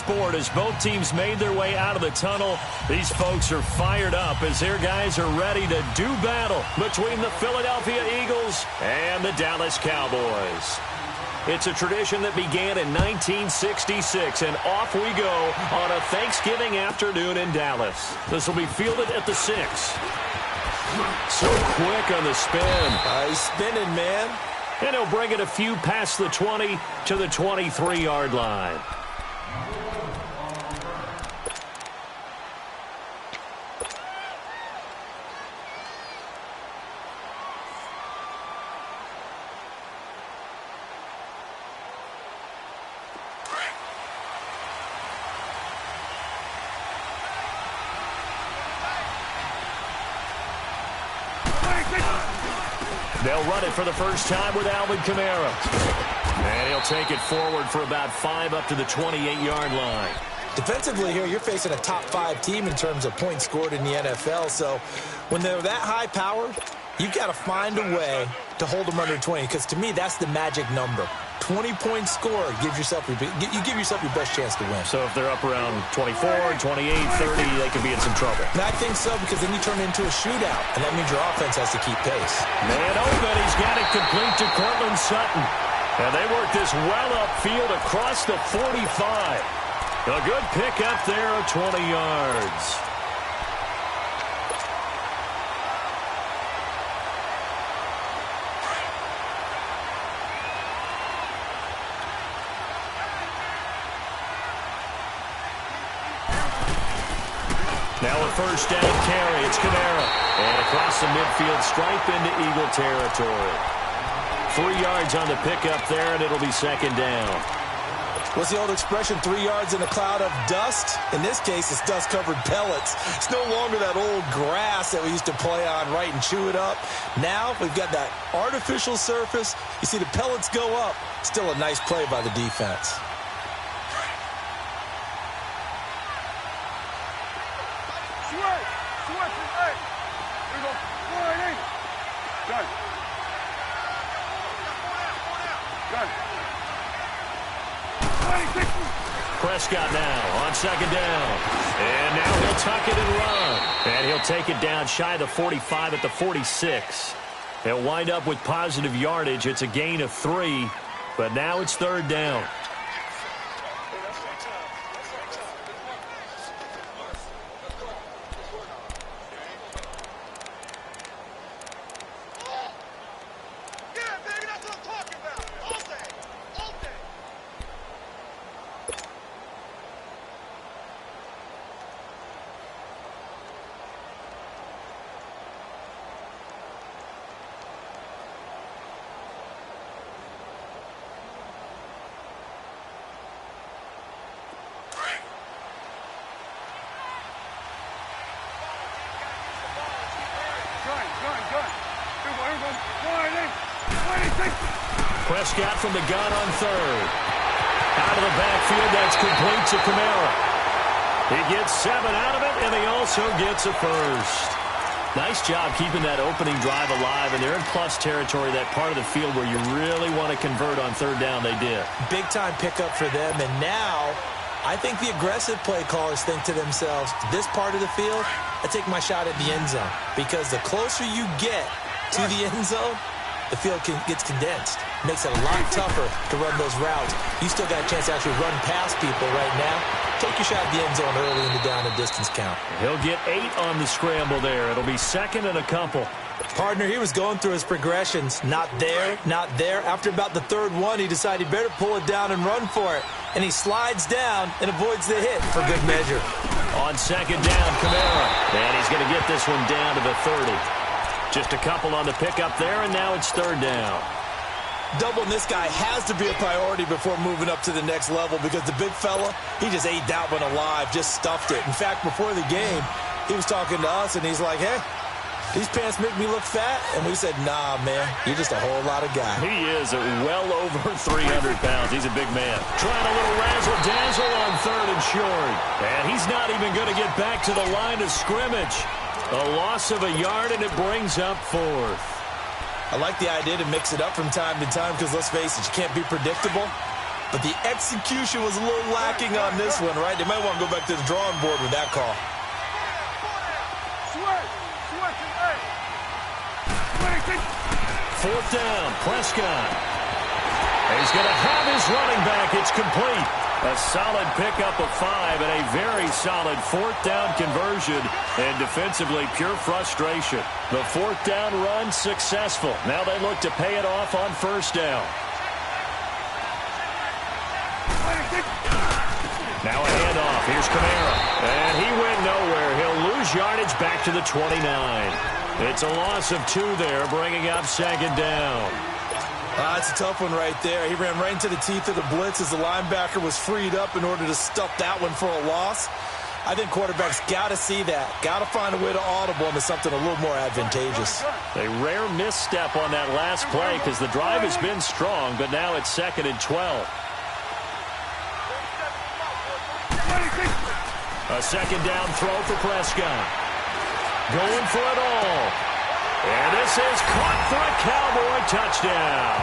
sport as both teams made their way out of the tunnel. These folks are fired up as their guys are ready to do battle between the Philadelphia Eagles and the Dallas Cowboys. It's a tradition that began in 1966, and off we go on a Thanksgiving afternoon in Dallas. This will be fielded at the 6. So quick on the spin. He's spinning, man. And he'll bring it a few past the 20 to the 23-yard line. They'll run it for the first time with Alvin Kamara. And he'll take it forward for about 5 up to the 28-yard line. Defensively here, you're facing a top-5 team in terms of points scored in the NFL. So when they're that high-powered, you've got to find a way to hold them under 20. Because to me, that's the magic number. 20-point score gives yourself you give yourself your best chance to win. So if they're up around 24, 28, 30, they could be in some trouble. And I think so, because then you turn it into a shootout, and that means your offense has to keep pace. Man open, he's got it complete to Cortland Sutton. And they work this well upfield across the 45. A good pick up there of 20 yards. Now a first down carry. It's Kamara. And across the midfield stripe into Eagle territory. 3 yards on the pickup there, and it'll be second down. What's the old expression, 3 yards in a cloud of dust? In this case, it's dust-covered pellets. It's no longer that old grass that we used to play on, right, and chew it up. Now we've got that artificial surface. You see the pellets go up. Still a nice play by the defense. Prescott now on second down. And now he'll tuck it and run. And he'll take it down shy of the 45 at the 46. He'll wind up with positive yardage. It's a gain of 3, but now it's third down. Prescott from the gun on third. Out of the backfield, that's complete to Kamara. He gets 7 out of it, and he also gets a first. Nice job keeping that opening drive alive, and they're in plus territory, that part of the field where you really want to convert on third down. They did. Big-time pickup for them, and now I think the aggressive play callers think to themselves, this part of the field, I take my shot at the end zone, because the closer you get to the end zone, the field gets condensed. Makes it a lot tougher to run those routes. You still got a chance to actually run past people right now. Take your shot at the end zone early in the down and distance count. He'll get 8 on the scramble there. It'll be second and a couple. Partner, he was going through his progressions. Not there, not there. After about the third one, he decided he better pull it down and run for it. And he slides down and avoids the hit for good measure. On second down, Kamara. And he's going to get this one down to the 30. Just a couple on the pickup there, and now it's third down. Doubling this guy has to be a priority before moving up to the next level, because the big fella, he just ate that one alive, just stuffed it. In fact, before the game, he was talking to us, and he's like, hey, these pants make me look fat. And we said, nah, man, you're just a whole lot of guy. He is well over 300 pounds. He's a big man. Trying a little razzle-dazzle on third and short. And he's not even going to get back to the line of scrimmage. A loss of a yard, and it brings up fourth. I like the idea to mix it up from time to time, because let's face it, you can't be predictable. but the execution was a little lacking on this one, right? They might want to go back to the drawing board with that call. Fourth down, Prescott. He's going to have his running back. It's complete. A solid pickup of 5 and a very solid fourth down conversion. And defensively, pure frustration. The fourth down run successful. Now they look to pay it off on first down. Now a handoff. Here's Kamara. And he went nowhere. He'll lose yardage back to the 29. It's a loss of 2 there, bringing up second down. That's a tough one right there. He ran right into the teeth of the blitz as the linebacker was freed up in order to stuff that one for a loss. I think quarterbacks got to see that. Got to find a way to audible into something a little more advantageous. A rare misstep on that last play because the drive has been strong, but now it's 2nd and 12. A second down throw for Prescott. Going for it all. And this is caught for a Cowboy touchdown.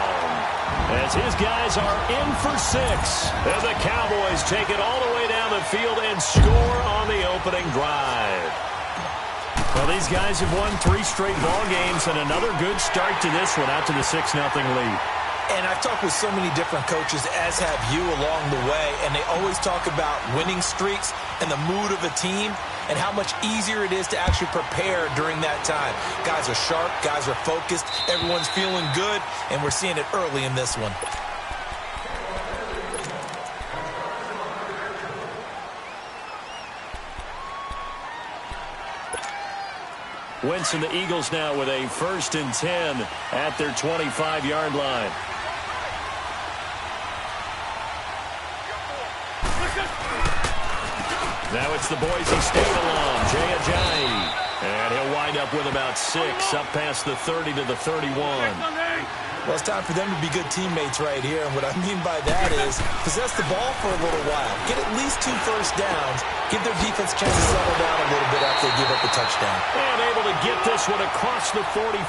As his guys are in for 6. And the Cowboys take it all the way down the field and score on the opening drive. Well, these guys have won 3 straight ball games and another good start to this one out to the 6-0 lead. And I've talked with so many different coaches, as have you, along the way, and they always talk about winning streaks and the mood of a team and how much easier it is to actually prepare during that time. Guys are sharp, guys are focused, everyone's feeling good, and we're seeing it early in this one. Wentz and the Eagles now with a 1st and 10 at their 25-yard line. Now it's the Boise State alum, Jay Ajayi. And he'll wind up with about 6, up past the 30 to the 31. Well, it's time for them to be good teammates right here. And what I mean by that is possess the ball for a little while. Get at least 2 first downs. Give their defense a chance to settle down a little bit after they give up the touchdown. And able to get this one across the 45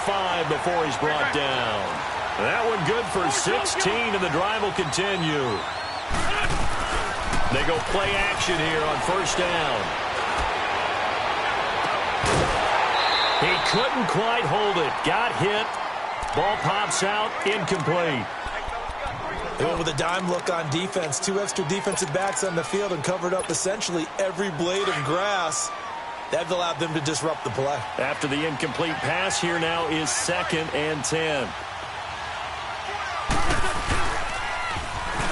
before he's brought down. That one good for 16, and the drive will continue. They go play action here on first down. He couldn't quite hold it. Got hit. Ball pops out. Incomplete. They went with a dime look on defense. 2 extra defensive backs on the field and covered up essentially every blade of grass. That allowed them to disrupt the play. After the incomplete pass, here now is 2nd and 10.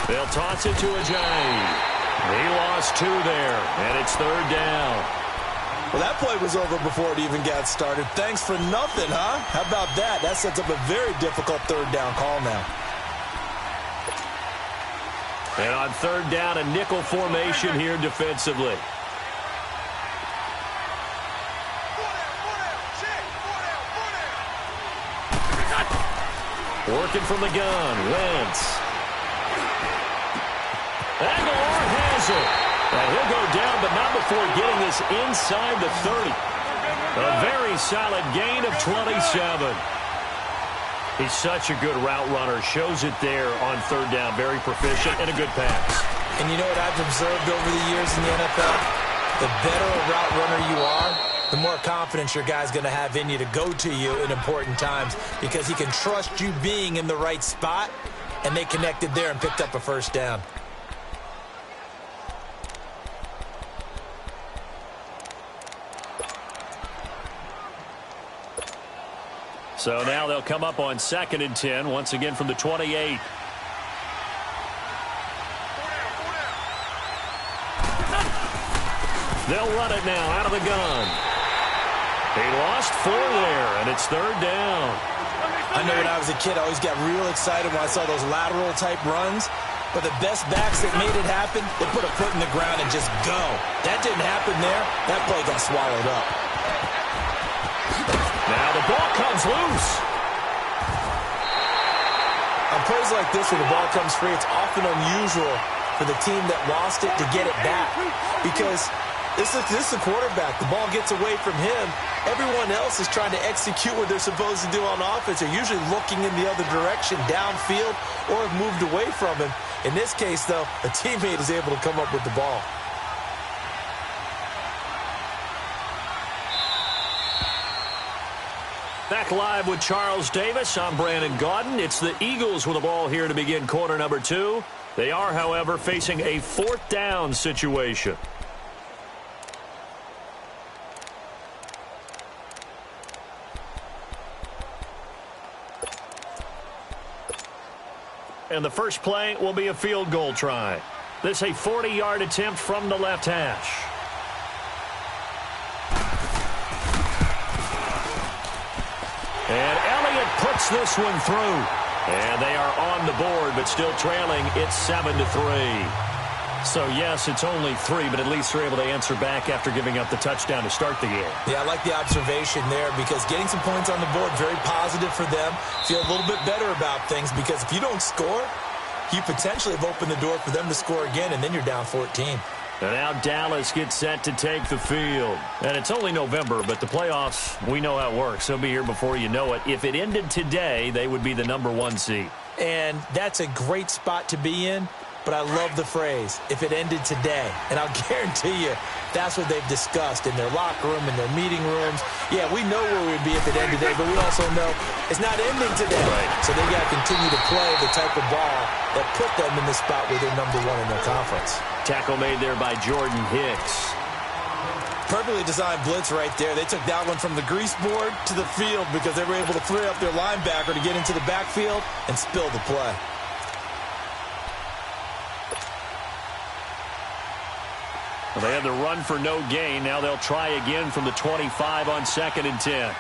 They'll toss it to Ajayi. He lost 2 there, and it's 3rd down. Well, that play was over before it even got started. Thanks for nothing, huh? How about that? That sets up a very difficult 3rd down call now. And on 3rd down, a nickel formation here defensively. Working from the gun, Wentz. Aguilar has it. And he'll go down, but not before getting this inside the 30. A very solid gain of 27. He's such a good route runner. Shows it there on 3rd down. Very proficient and a good pass. And you know what I've observed over the years in the NFL? The better a route runner you are, the more confidence your guy's going to have in you to go to you in important times because he can trust you being in the right spot, and they connected there and picked up a first down. So now they'll come up on 2nd and 10, once again from the 28. They'll run it now out of the gun. He lost 4 there, and it's 3rd down. I know when I was a kid, I always got real excited when I saw those lateral-type runs. But the best backs that made it happen, they put a foot in the ground and just go. That didn't happen there. That play got swallowed up. Now the ball comes loose. On plays like this where the ball comes free, it's often unusual for the team that lost it to get it back. Because This is the quarterback. The ball gets away from him. Everyone else is trying to execute what they're supposed to do on offense. They're usually looking in the other direction, downfield, or have moved away from him. In this case, though, a teammate is able to come up with the ball. Back live with Charles Davis. I'm Brandon Gaudin. It's the Eagles with the ball here to begin quarter number 2. They are, however, facing a 4th down situation. And the first play will be a field goal try. This a 40-yard attempt from the left hash. And Elliott puts this one through. And they are on the board, but still trailing. It's 7-3. So, yes, it's only 3, but at least they're able to answer back after giving up the touchdown to start the game. Yeah, I like the observation there because getting some points on the board, very positive for them. Feel a little bit better about things because if you don't score, you potentially have opened the door for them to score again, and then you're down 14. And now Dallas gets set to take the field. And it's only November, but the playoffs, we know how it works. They'll be here before you know it. If it ended today, they would be the number 1 seed. And that's a great spot to be in, but I love the phrase, if it ended today. And I'll guarantee you, that's what they've discussed in their locker room, in their meeting rooms. Yeah, we know where we'd be if it ended today, but we also know it's not ending today. Right. So they got to continue to play the type of ball that put them in the spot where they're number 1 in their conference. Tackle made there by Jordan Hicks. Perfectly designed blitz right there. They took that one from the grease board to the field because they were able to free up their linebacker to get into the backfield and spill the play. Well, they had the run for no gain. Now they'll try again from the 25 on 2nd and 10.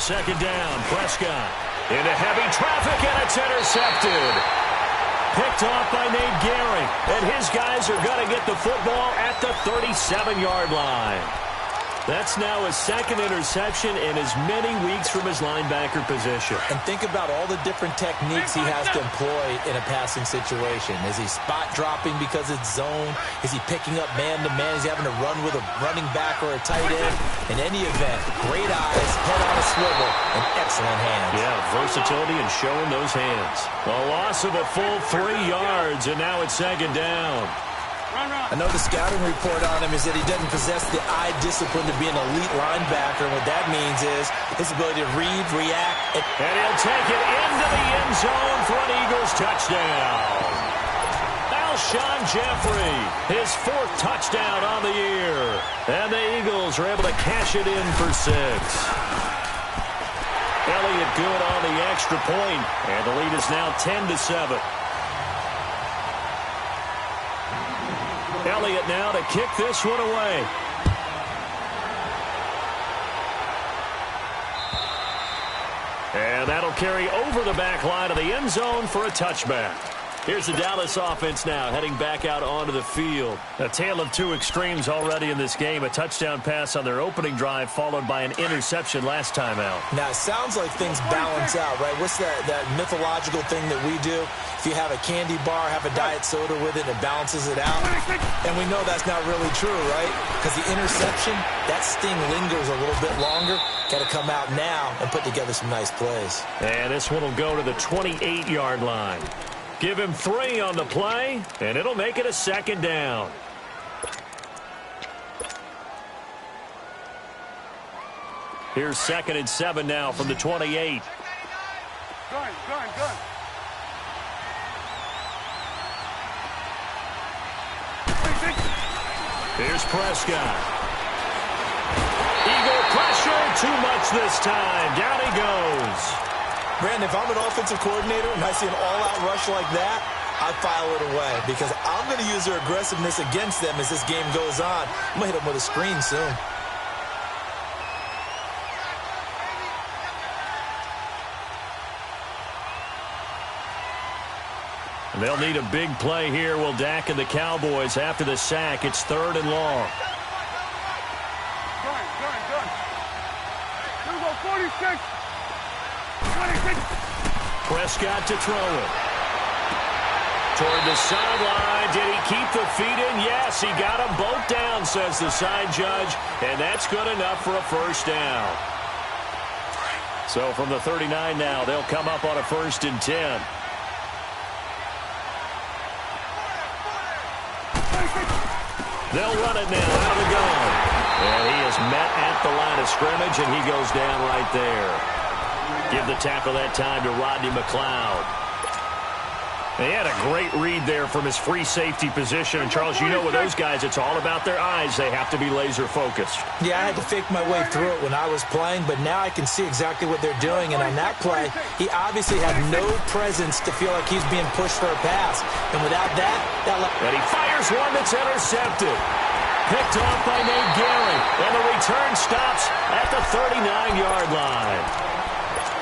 Second down, Prescott. Into heavy traffic, and it's intercepted. Picked off by Nate Gehring. And his guys are going to get the football at the 37-yard line. That's now his 2nd interception in as many weeks from his linebacker position. And think about all the different techniques he has to employ in a passing situation. Is he spot dropping because it's zone? Is he picking up man-to-man? Is he having to run with a running back or a tight end? In any event, great eyes, head on a swivel, and excellent hands. Yeah, versatility and showing those hands. A loss of a full 3 yards, and now it's 2nd down. I know the scouting report on him is that he doesn't possess the eye discipline to be an elite linebacker. And what that means is his ability to read, react. And he'll take it into the end zone for an Eagles touchdown. Alshon Jeffrey, his 4th touchdown on the year. And the Eagles are able to cash it in for 6. Elliott good on the extra point, and the lead is now 10-7. Elliott now to kick this one away. And that'll carry over the back line of the end zone for a touchback. Here's the Dallas offense now heading back out onto the field. A tale of 2 extremes already in this game. A touchdown pass on their opening drive followed by an interception last time out. Now, it sounds like things balance out, right? What's that mythological thing that we do? If you have a candy bar, have a diet soda with it, it balances it out. And we know that's not really true, right? Because the interception, that sting lingers a little bit longer. Got to come out now and put together some nice plays. And this one will go to the 28-yard line. Give him 3 on the play, and it'll make it a 2nd down. Here's 2nd and 7 now from the 28. Gun. Here's Prescott. Eagle pressure, too much this time. Down he goes. Brandon, if I'm an offensive coordinator and I see an all-out rush like that, I file it away because I'm going to use their aggressiveness against them as this game goes on. I'm going to hit them with a screen soon. They'll need a big play here. Will Dak and the Cowboys after the sack. It's 3rd and long. Here we go, 46. 26. Prescott to throw it. Toward the sideline. Did he keep the feet in? Yes, he got them both down, says the side judge. And that's good enough for a first down. So from the 39 now, they'll come up on a 1st and 10. They'll run it now out of the gun. And he is met at the line of scrimmage, and he goes down right there. Give the tackle that time to Rodney McLeod. He had a great read there from his free safety position. And, Charles, you know with those guys, it's all about their eyes. They have to be laser-focused. Yeah, I had to fake my way through it when I was playing, but now I can see exactly what they're doing. And on that play, he obviously had no presence to feel like he's being pushed for a pass. And without that, and he fires one that's intercepted. Picked off by Nate Gehring. And the return stops at the 39-yard line.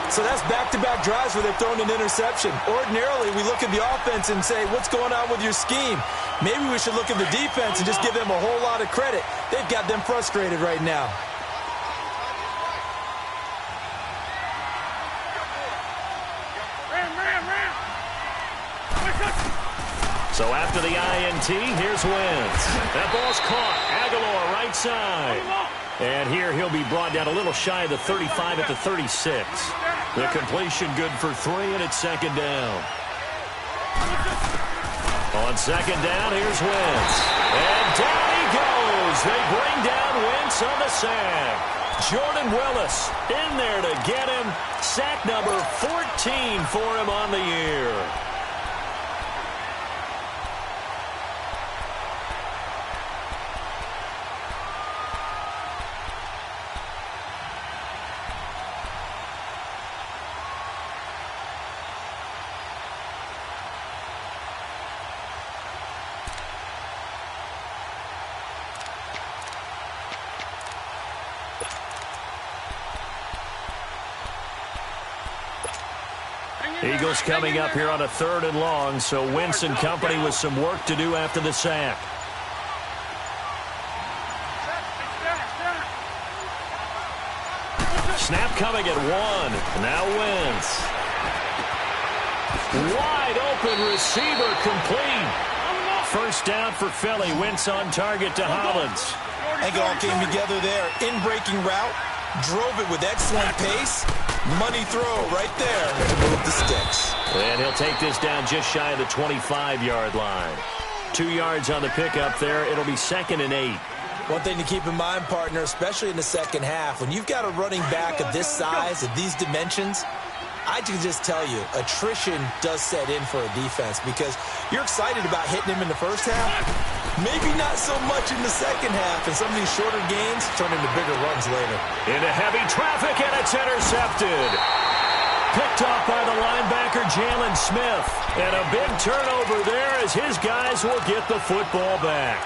So that's back-to-back drives where they've thrown an interception. Ordinarily, we look at the offense and say, what's going on with your scheme? Maybe we should look at the defense and just give them a whole lot of credit. They've got them frustrated right now. So after the INT, here's Wentz. That ball's caught. Aguilar right side. And here he'll be brought down a little shy of the 35 at the 36. The completion good for 3, and it's 2nd down. On 2nd down, here's Wentz. And down he goes. They bring down Wentz on the sack. Jordan Willis in there to get him. Sack number 14 for him on the year. Eagles coming up here on a 3rd and long, so Wentz and company with some work to do after the sack. Snap coming at 1. Now Wentz. Wide open receiver complete. First down for Philly. Wentz on target to Hollins. It all came together there. In-breaking route. Drove it with excellent pace. Money throw right there to move the sticks. And he'll take this down just shy of the 25-yard line. 2 yards on the pickup there. It'll be 2nd and 8. One thing to keep in mind, partner, especially in the second half, when you've got a running back of this size, of these dimensions, I can just tell you, attrition does set in for a defense because you're excited about hitting him in the first half. Maybe not so much in the second half, and some of these shorter gains turn into bigger runs later. Into heavy traffic, and it's intercepted. Picked off by the linebacker, Jalen Smith. And a big turnover there as his guys will get the football back.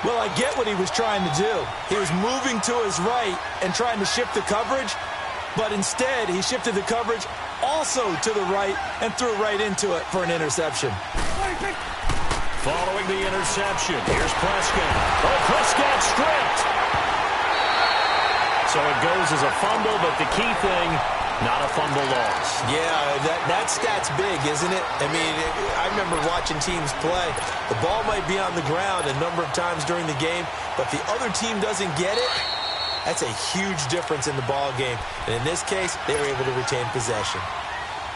Well, I get what he was trying to do. He was moving to his right and trying to shift the coverage, but instead he shifted the coverage also to the right and threw right into it for an interception. Following the interception, here's Prescott. Oh, Prescott stripped. So it goes as a fumble, but the key thing, not a fumble loss. Yeah, that stat's big, isn't it? I mean, I remember watching teams play. The ball might be on the ground a number of times during the game, but if the other team doesn't get it, that's a huge difference in the ball game. And in this case, they were able to retain possession.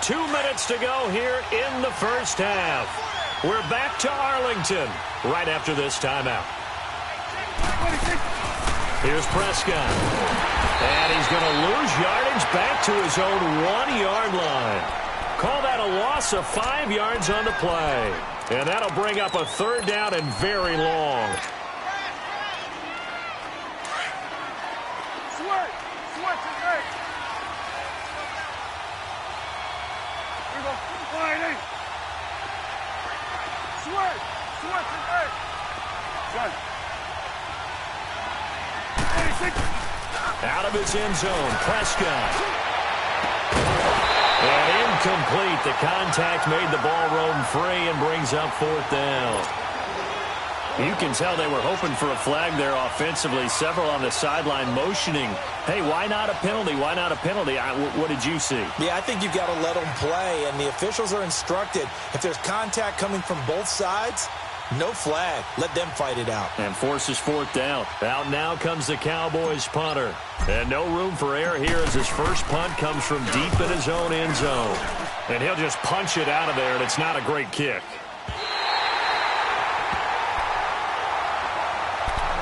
2 minutes to go here in the first half. We're back to Arlington right after this timeout. Here's Prescott. And he's going to lose yardage back to his own 1-yard line. Call that a loss of 5 yards on the play. And that'll bring up a 3rd down and very long. Out of his end zone, Prescott. And incomplete. The contact made the ball roam free and brings up 4th down. You can tell they were hoping for a flag there offensively. Several on the sideline motioning, hey, why not a penalty? Why not a penalty? What did you see? Yeah, I think you've got to let them play, and the officials are instructed. If there's contact coming from both sides, no flag. Let them fight it out. And forces fourth down. Out now comes the Cowboys punter. And no room for error here as his first punt comes from deep in his own end zone. And he'll just punch it out of there, and it's not a great kick.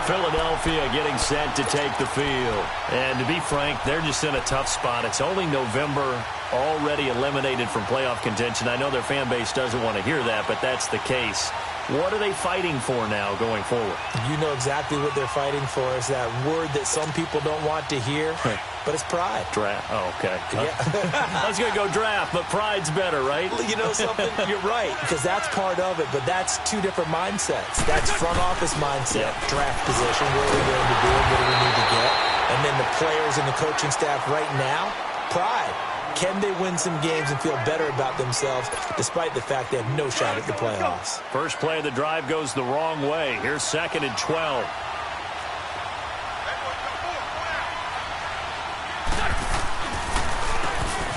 Philadelphia getting set to take the field. And to be frank, they're just in a tough spot. It's only November, already eliminated from playoff contention. I know their fan base doesn't want to hear that, but that's the case. What are they fighting for now going forward? You know exactly what they're fighting for. Is that word that some people don't want to hear, but it's pride. Draft. Oh, okay. Yeah. I was going to go draft, but pride's better, right? You know something? You're right, because that's part of it, but that's two different mindsets. That's front office mindset, draft position, what are we going to do, what do we need to get? And then the players and the coaching staff right now, pride. Can they win some games and feel better about themselves despite the fact they have no shot at the playoffs? First play of the drive goes the wrong way. Here's 2nd and 12.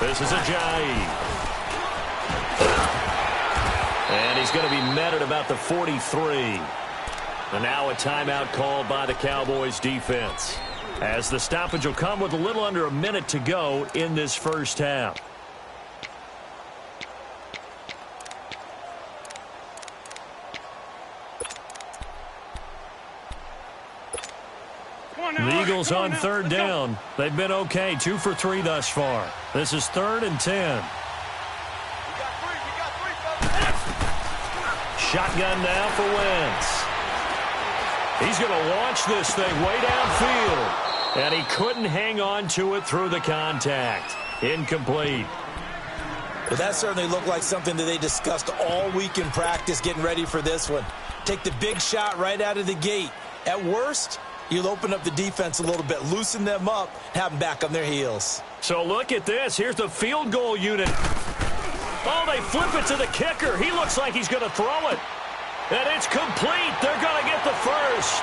This is Ajayi. And he's going to be met at about the 43. And now a timeout called by the Cowboys defense, as the stoppage will come with a little under a minute to go in this first half. The Eagles on 3rd down. They've been okay, 2 for 3 thus far. This is 3rd and 10. Shotgun now for Wentz. He's going to launch this thing way downfield. And he couldn't hang on to it through the contact. Incomplete. But that certainly looked like something that they discussed all week in practice getting ready for this one. Take the big shot right out of the gate. At worst, you'll open up the defense a little bit, loosen them up, have them back on their heels. So look at this. Here's the field goal unit. Oh, they flip it to the kicker. He looks like he's going to throw it. And it's complete. They're going to get the first.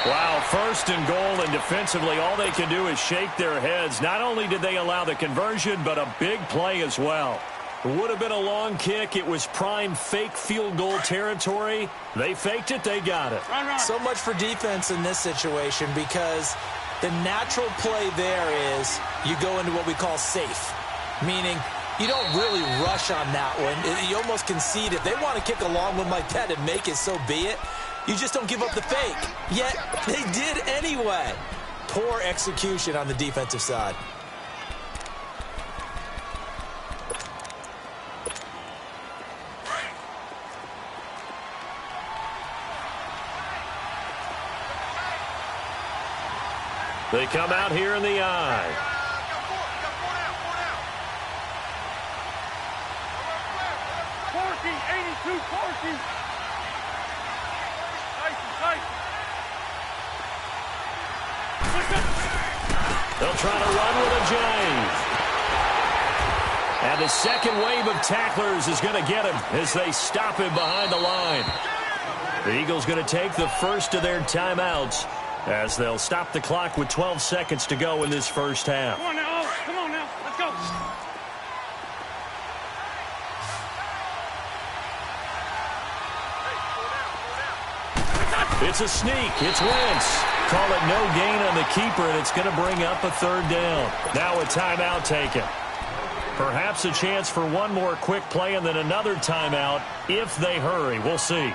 Wow, 1st and goal, and defensively all they can do is shake their heads. Not only did they allow the conversion, but a big play as well. It would have been a long kick. It was prime fake field goal territory. They faked it. They got it. So much for defense in this situation, because the natural play there is you go into what we call safe, meaning you don't really rush on that one. You almost concede. If they want to kick a long one like that and make it, so be it. You just don't give up the fake. Yet they did anyway. Poor execution on the defensive side. They come out here in the eye. They'll try to run with a J. And the second wave of tacklers is going to get him as they stop him behind the line. The Eagles going to take the first of their timeouts as they'll stop the clock with 12 seconds to go in this first half. Come on now, let's go. It's a sneak. It's Wentz. Call it no gain on the keeper, and it's going to bring up a 3rd down. Now a timeout taken. Perhaps a chance for one more quick play and then another timeout if they hurry. We'll see.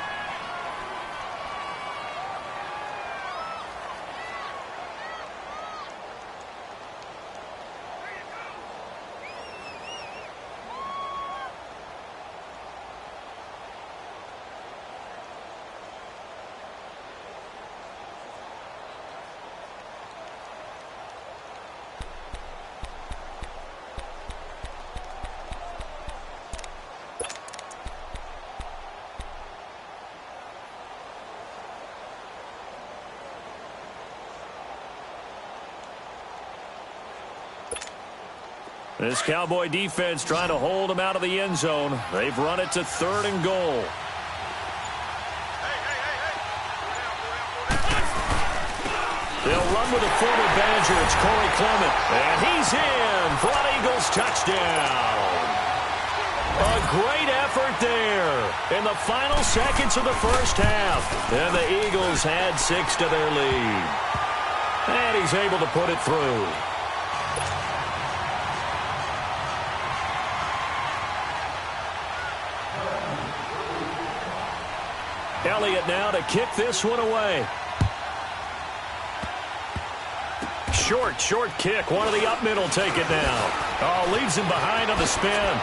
This Cowboy defense trying to hold them out of the end zone. They've run it to 3rd and goal. with a former Badger. It's Corey Clement. And he's in for an Eagles touchdown. A great effort there in the final seconds of the first half. And the Eagles add 6 to their lead. And he's able to put it through. Elliott now to kick this one away. Short kick. One of the up middle take it now. Oh, leaves him behind on the spin.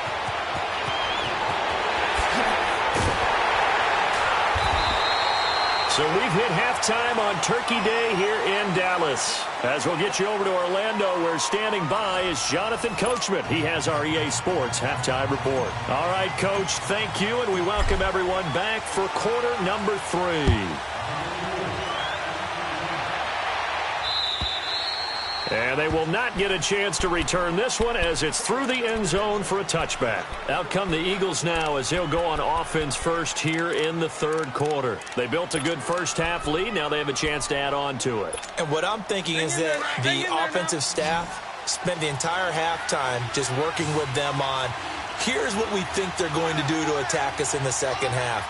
So we've hit halftime on Turkey Day here in Dallas. As we'll get you over to Orlando, where standing by is Jonathan Coachman. He has our EA Sports halftime report. All right, Coach, thank you, and we welcome everyone back for quarter number 3. And they will not get a chance to return this one as it's through the end zone for a touchback. Out come the Eagles now as they'll go on offense first here in the third quarter. They built a good first half lead. Now they have a chance to add on to it. And what I'm thinking is that the offensive staff spent the entire halftime just working with them on, here's what we think they're going to do to attack us in the second half.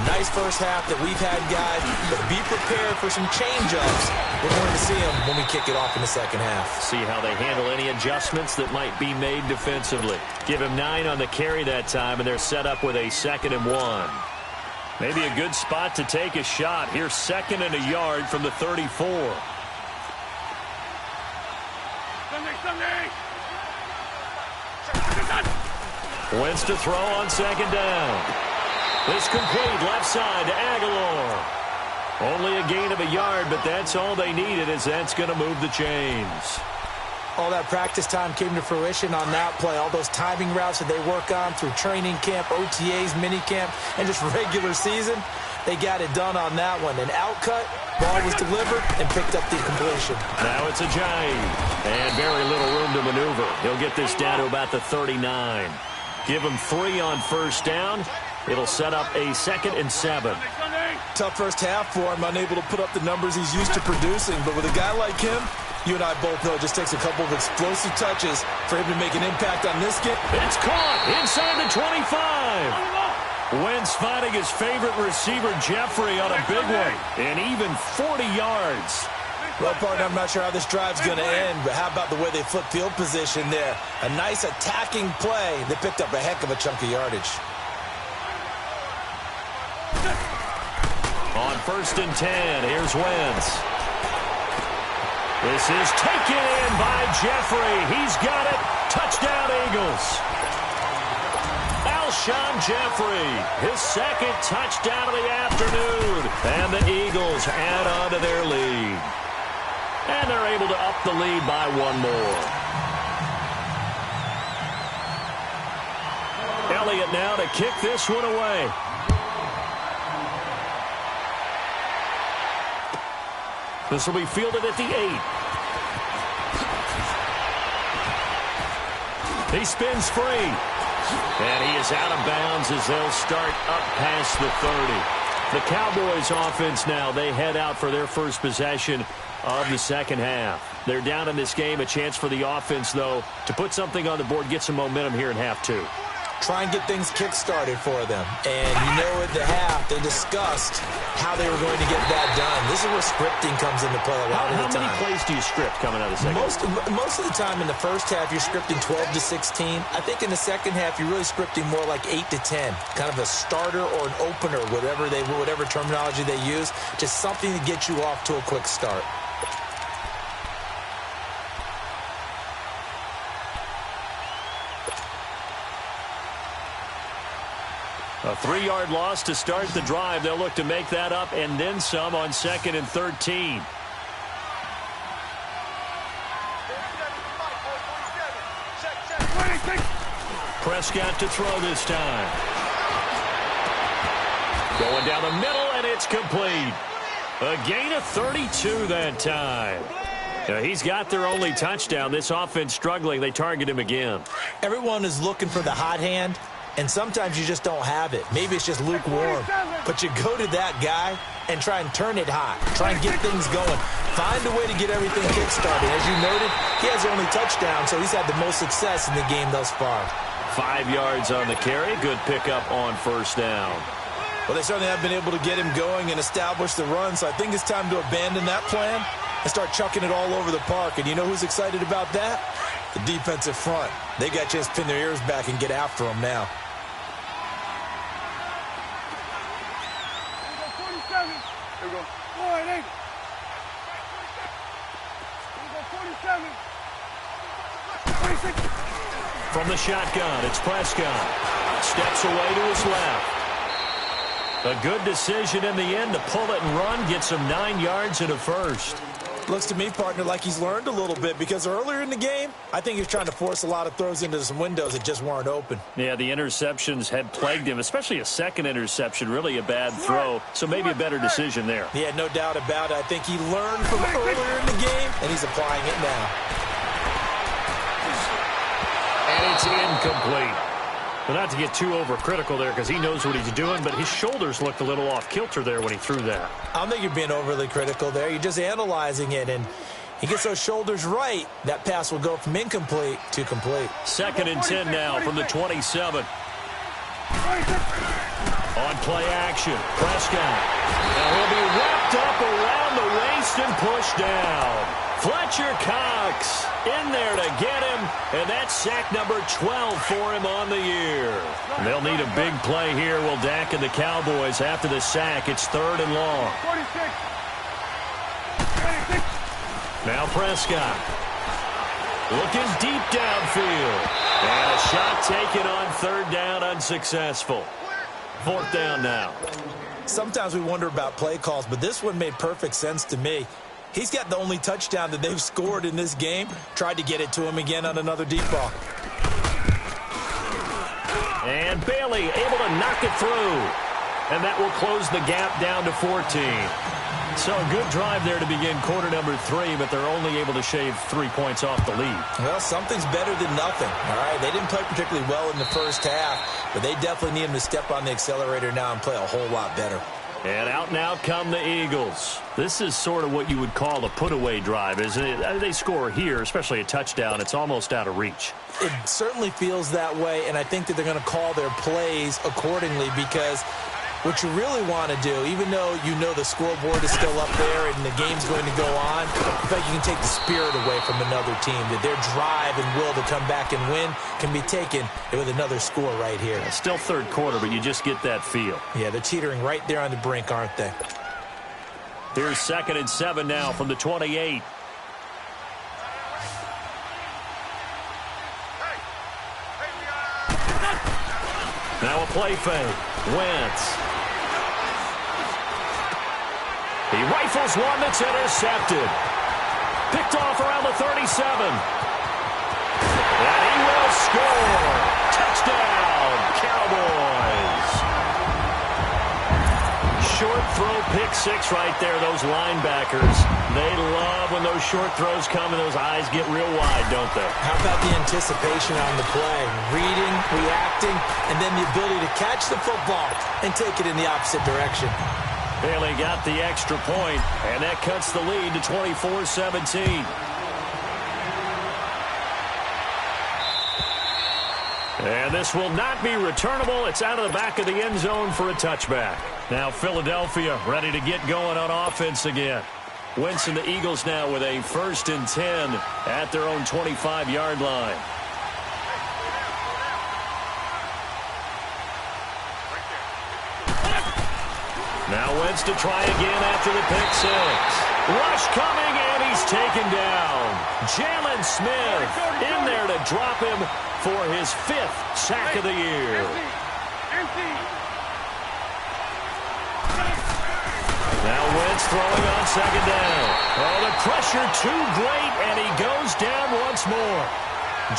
Nice first half that we've had, guys, but be prepared for some change-ups. We're going to see them when we kick it off in the second half. See how they handle any adjustments that might be made defensively. Give him 9 on the carry that time, and they're set up with a 2nd and 1. Maybe a good spot to take a shot. Here's 2nd and a yard from the 34. Wentz to throw on 2nd down. This complete left side to Aguilar. Only a gain of a yard, but that's all they needed, as that's going to move the chains. All that practice time came to fruition on that play. All those timing routes that they work on through training camp, OTAs, minicamp, and just regular season, they got it done on that one. An outcut, ball was delivered, and picked up the completion. Now it's a Ajayi, and very little room to maneuver. He'll get this down to about the 39. Give him 3 on first down. It'll set up a 2nd and 7. Tough first half for him, unable to put up the numbers he's used to producing. But with a guy like him, you and I both know it just takes a couple of explosive touches for him to make an impact on this game. It's caught inside the 25. Wentz finding his favorite receiver, Jeffrey, on a big one. And even 40 yards. Well, partner, I'm not sure how this drive's going to end, but how about the way they flip field position there? A nice attacking play. They picked up a heck of a chunk of yardage. On 1st and 10, here's Wentz. This is taken in by Jeffrey. He's got it. Touchdown, Eagles. Alshon Jeffrey, his 2nd touchdown of the afternoon. And the Eagles add on to their lead. And they're able to up the lead by 1 more. Elliott now to kick this one away. This will be fielded at the 8. He spins free. And he is out of bounds as they'll start up past the 30. The Cowboys offense now, they head out for their first possession of the second half. They're down in this game. A chance for the offense, though, to put something on the board, get some momentum here in half 2. Try and get things kick-started for them. And you know at the half, they discussed how they were going to get that done. This is where scripting comes into play a lot of the time. How many plays do you script coming out of the second half? Most of the time in the first half, you're scripting 12 to 16. I think in the second half, you're really scripting more like 8 to 10. Kind of a starter or an opener, whatever terminology they use. Just something to get you off to a quick start. A 3-yard loss to start the drive. They'll look to make that up and then some on 2nd and 13. Prescott to throw this time. Going down the middle, and it's complete. A gain of 32 that time. He's got their only touchdown. This offense struggling. They target him again. Everyone is looking for the hot hand. And sometimes you just don't have it. Maybe it's just lukewarm. But you go to that guy and try and turn it hot. Try and get things going. Find a way to get everything kick-started. As you noted, he has the only touchdown, so he's had the most success in the game thus far. 5 yards on the carry. Good pickup on first down. Well, they certainly have been able to get him going and establish the run, so I think it's time to abandon that plan and start chucking it all over the park. And you know who's excited about that? The defensive front. They got a chance to pin their ears back and get after him now. Here we go. All right, hey. Here we go, 47. 26. From the shotgun, it's Prescott. Steps away to his left. A good decision in the end to pull it and run. Gets him 9 yards and a first. Looks to me, partner, like he's learned a little bit, because earlier in the game, I think he was trying to force a lot of throws into some windows that just weren't open. Yeah, the interceptions had plagued him, especially a second interception, really a bad throw, so maybe a better decision there. Yeah, no doubt about it. I think he learned from earlier in the game, and he's applying it now. And it's incomplete. Well, not to get too overcritical there because he knows what he's doing, but his shoulders looked a little off kilter there when he threw that. I don't think you're being overly critical there. You're just analyzing it, and he gets those shoulders right. That pass will go from incomplete to complete. 2nd and 10 now from the 27. On play action, Prescott. And he'll be wrapped up around the waist and pushed down. Fletcher Cox in there to get him, and that's sack number 12 for him on the year. And they'll need a big play here, will Dak and the Cowboys. After the sack, it's 3rd and long. 46. Now Prescott. Looking deep downfield. And a shot taken on 3rd down, unsuccessful. 4th down now. Sometimes we wonder about play calls, but this one made perfect sense to me. He's got the only touchdown that they've scored in this game. Tried to get it to him again on another deep ball. And Bailey able to knock it through. And that will close the gap down to 14. So a good drive there to begin quarter number 3, but they're only able to shave 3 points off the lead. Well, something's better than nothing, all right? They didn't play particularly well in the first half, but they definitely need him to step on the accelerator now and play a whole lot better. And out and out come the Eagles. This is sort of what you would call a put-away drive, isn't it? They score here, especially a touchdown. It's almost out of reach. It certainly feels that way, and I think that they're going to call their plays accordingly, because what you really want to do, even though you know the scoreboard is still up there and the game's going to go on, in fact, you can take the spirit away from another team, that their drive and will to come back and win can be taken with another score right here. It's still 3rd quarter, but you just get that feel. Yeah, they're teetering right there on the brink, aren't they? Here's 2nd and 7 now from the 28. Now a play fake. Wentz. He rifles one that's intercepted. Picked off around the 37. And he will score. Touchdown, Cowboys. Short throw, pick 6 right there. Those linebackers, they love when those short throws come and those eyes get real wide, don't they? How about the anticipation on the play? Reading, reacting, and then the ability to catch the football and take it in the opposite direction. Bailey got the extra point, and that cuts the lead to 24-17. And this will not be returnable. It's out of the back of the end zone for a touchback. Now Philadelphia ready to get going on offense again. Wentz and the Eagles now with a 1st and 10 at their own 25-yard line. Now Wentz to try again after the pick 6. Rush coming, and he's taken down. Jalen Smith in there to drop him for his 5th sack of the year. Now Wentz throwing on 2nd down. Oh, the pressure too great, and he goes down once more.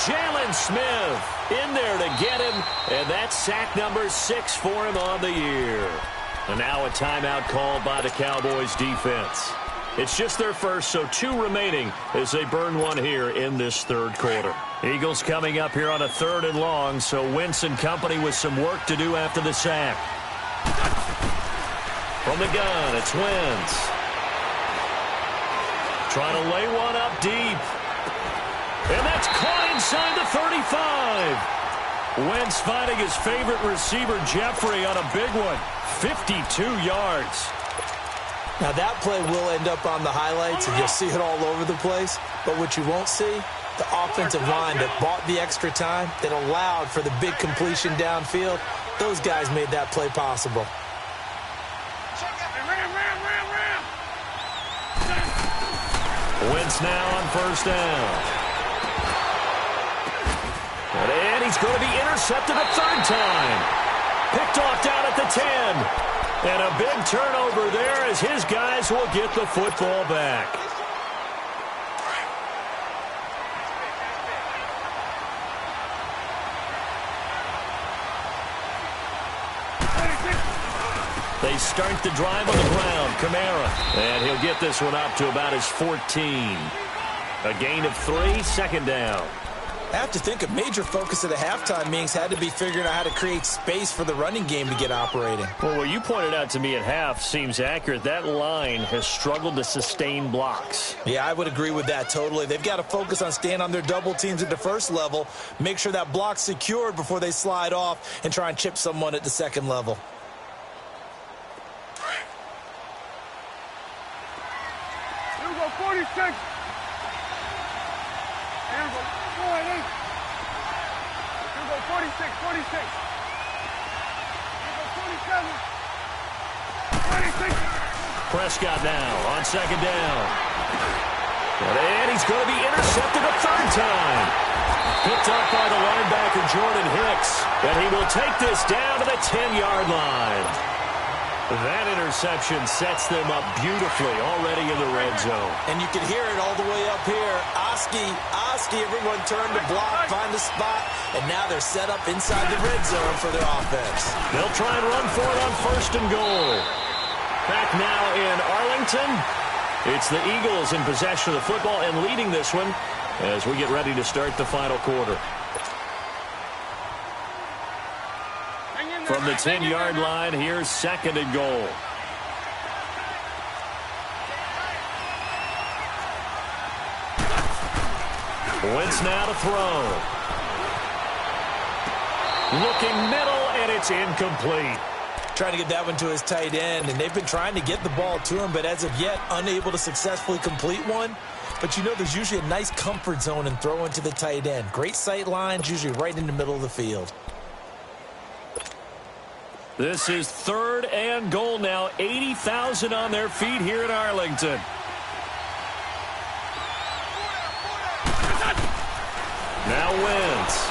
Jalen Smith in there to get him, and that's sack number 6 for him on the year. And now a timeout called by the Cowboys defense. It's just their first, so 2 remaining as they burn one here in this 3rd quarter. Eagles coming up here on a 3rd and long, so Wentz and company with some work to do after the sack. From the gun, it's Wentz. Trying to lay one up deep. And that's caught inside the 35. Wentz finding his favorite receiver, Jeffrey, on a big one. 52 yards. Now, that play will end up on the highlights, and you'll see it all over the place. But what you won't see, the offensive line that bought the extra time, that allowed for the big completion downfield, those guys made that play possible. Wentz now on first down. And he's going to be intercepted a third time. Picked off down at the 10. And a big turnover there as his guys will get the football back. They start the drive on the ground. Kamara. And he'll get this one up to about his 14. A gain of 3, second down. I have to think a major focus of the halftime meetings had to be figuring out how to create space for the running game to get operating. Well, what you pointed out to me at half seems accurate. That line has struggled to sustain blocks. Yeah, I would agree with that totally. They've got to focus on staying on their double teams at the first level, make sure that block's secured before they slide off and try and chip someone at the second level. Here we go, 46. Here we go, 4-8. Here we go, 46, 46. Here we go, 47. 26. Prescott now on second down. And he's going to be intercepted a third time. Picked up by the linebacker, Jordan Hicks. And he will take this down to the 10-yard line. That interception sets them up beautifully already in the red zone. And you can hear it all the way up here. Oski, everyone turned to block, find the spot, and now they're set up inside the red zone for their offense. They'll try and run for it on first and goal. Back now in Arlington. It's the Eagles in possession of the football and leading this one as we get ready to start the final quarter. From the 10-yard line, here's second and goal. Wentz now to throw. Looking middle, and it's incomplete. Trying to get that one to his tight end, and they've been trying to get the ball to him, but as of yet, unable to successfully complete one. But you know there's usually a nice comfort zone in throwing to the tight end. Great sight lines, usually right in the middle of the field. This is third and goal now. 80,000 on their feet here in Arlington. Now Wentz.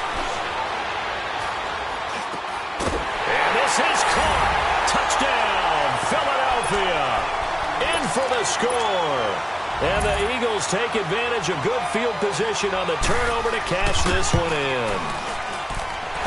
And this is caught. Touchdown, Philadelphia. In for the score. And the Eagles take advantage of good field position on the turnover to cash this one in.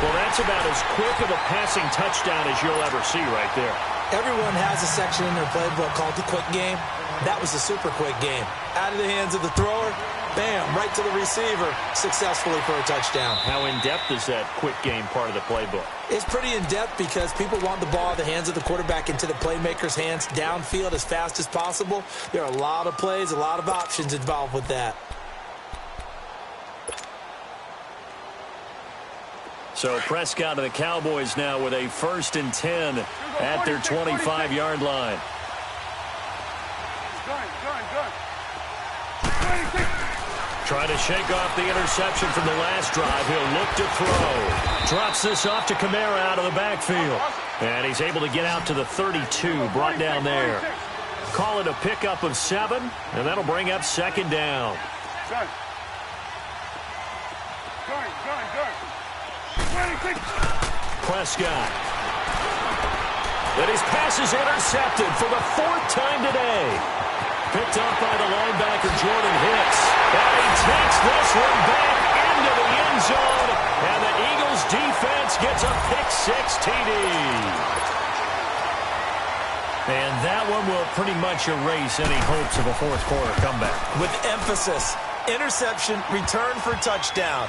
Well, that's about as quick of a passing touchdown as you'll ever see right there. Everyone has a section in their playbook called the quick game. That was a super quick game. Out of the hands of the thrower, bam, right to the receiver, successfully for a touchdown. How in-depth is that quick game part of the playbook? It's pretty in-depth because people want the ball in the hands of the quarterback into the playmaker's hands downfield as fast as possible. There are a lot of plays, a lot of options involved with that. So Prescott and the Cowboys now with a 1st and 10 at their 25-yard line. Trying to shake off the interception from the last drive. He'll look to throw. Drops this off to Kamara out of the backfield. And he's able to get out to the 32, brought down there. Call it a pickup of 7, and that'll bring up second down. Prescott. And his pass is intercepted for the 4th time today. Picked up by the linebacker, Jordan Hicks. And he takes this one back into the end zone. And the Eagles defense gets a pick-6 TD. And that one will pretty much erase any hopes of a fourth-quarter comeback. With emphasis, interception, return for touchdown.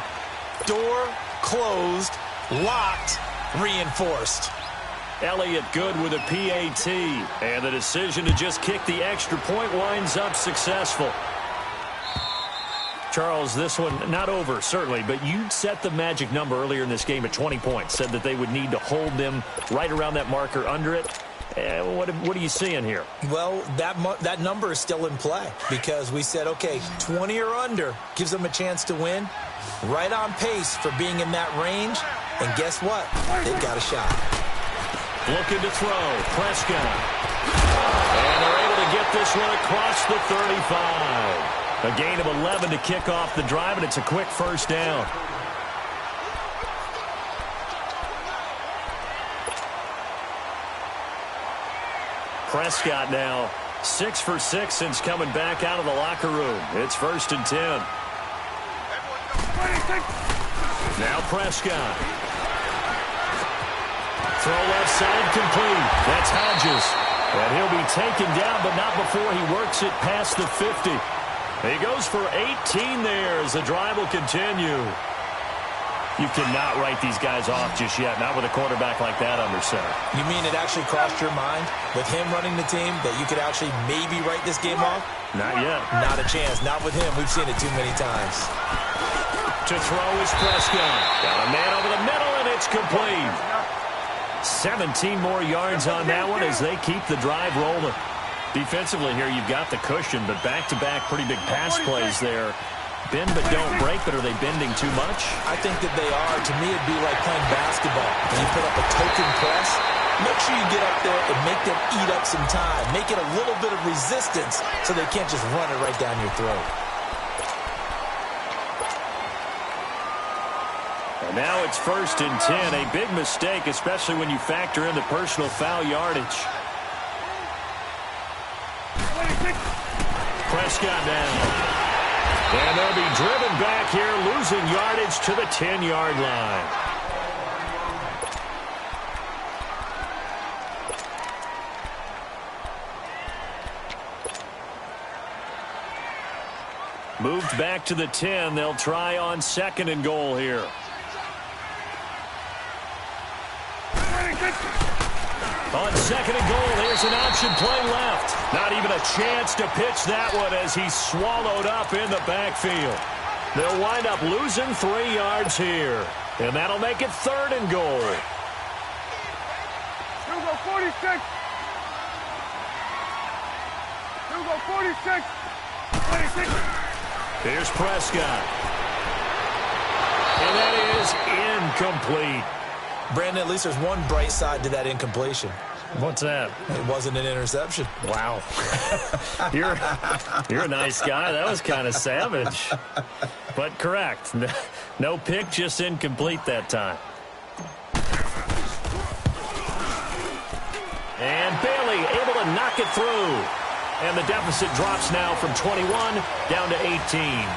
Door closed, locked, reinforced. Elliott good with a PAT. And the decision to just kick the extra point winds up successful. Charles, this one not over, certainly, but you set the magic number earlier in this game at 20 points, said that they would need to hold them right around that marker under it. What are you seeing here? Well, that number is still in play because we said, okay, 20 or under gives them a chance to win. Right on pace for being in that range. And guess what? They've got a shot. Looking to throw. Prescott. And they're able to get this one across the 35. A gain of 11 to kick off the drive, and it's a quick first down. Prescott now 6 for 6 since coming back out of the locker room. It's 1st and 10. Now Prescott. Throw left side complete. That's Hodges. And he'll be taken down, but not before he works it past the 50. He goes for 18 there as the drive will continue. You cannot write these guys off just yet, not with a quarterback like that under center. You mean it actually crossed your mind with him running the team that you could actually maybe write this game off? Not yet. Not a chance. Not with him. We've seen it too many times. To throw is Prescott. Got a man over the middle, and it's complete. 17 more yards on that one as they keep the drive rolling. Defensively here, you've got the cushion, but back-to-back pretty big pass plays there. Bend but don't break, but are they bending too much? I think that they are. To me, it'd be like playing basketball. When you put up a token press, make sure you get up there and make them eat up some time. Make it a little bit of resistance so they can't just run it right down your throat. And now it's 1st and 10. A big mistake, especially when you factor in the personal foul yardage. Prescott down. And they'll be driven back here, losing yardage to the 10-yard line. Moved back to the 10. They'll try on 2nd and goal here. On 2nd and goal, here's an option play left. Not even a chance to pitch that one as he's swallowed up in the backfield. They'll wind up losing 3 yards here. And that'll make it 3rd and goal. You go 46. You go 46. 46. Here's Prescott. And that is incomplete. Brandon, at least there's one bright side to that incompletion. What's that? It wasn't an interception. Wow. You're a nice guy. That was kind of savage. But correct. No pick, just incomplete that time. And Bailey able to knock it through. And the deficit drops now from 21 down to 18.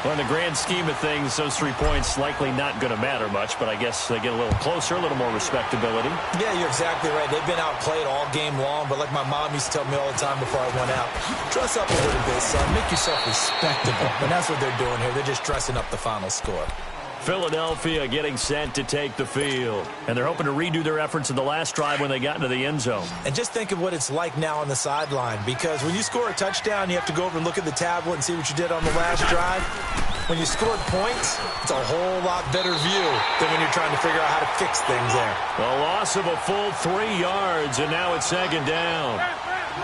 Well, in the grand scheme of things, those 3 points likely not going to matter much, but I guess they get a little closer, a little more respectability. Yeah, you're exactly right. They've been outplayed all game long, but like my mom used to tell me all the time before I went out, dress up a little bit, son. Make yourself respectable. And that's what they're doing here. They're just dressing up the final score. Philadelphia getting set to take the field. And they're hoping to redo their efforts in the last drive when they got into the end zone. And just think of what it's like now on the sideline, because when you score a touchdown, you have to go over and look at the tablet and see what you did on the last drive. When you scored points, it's a whole lot better view than when you're trying to figure out how to fix things there. A loss of a full 3 yards, and now it's 2nd down.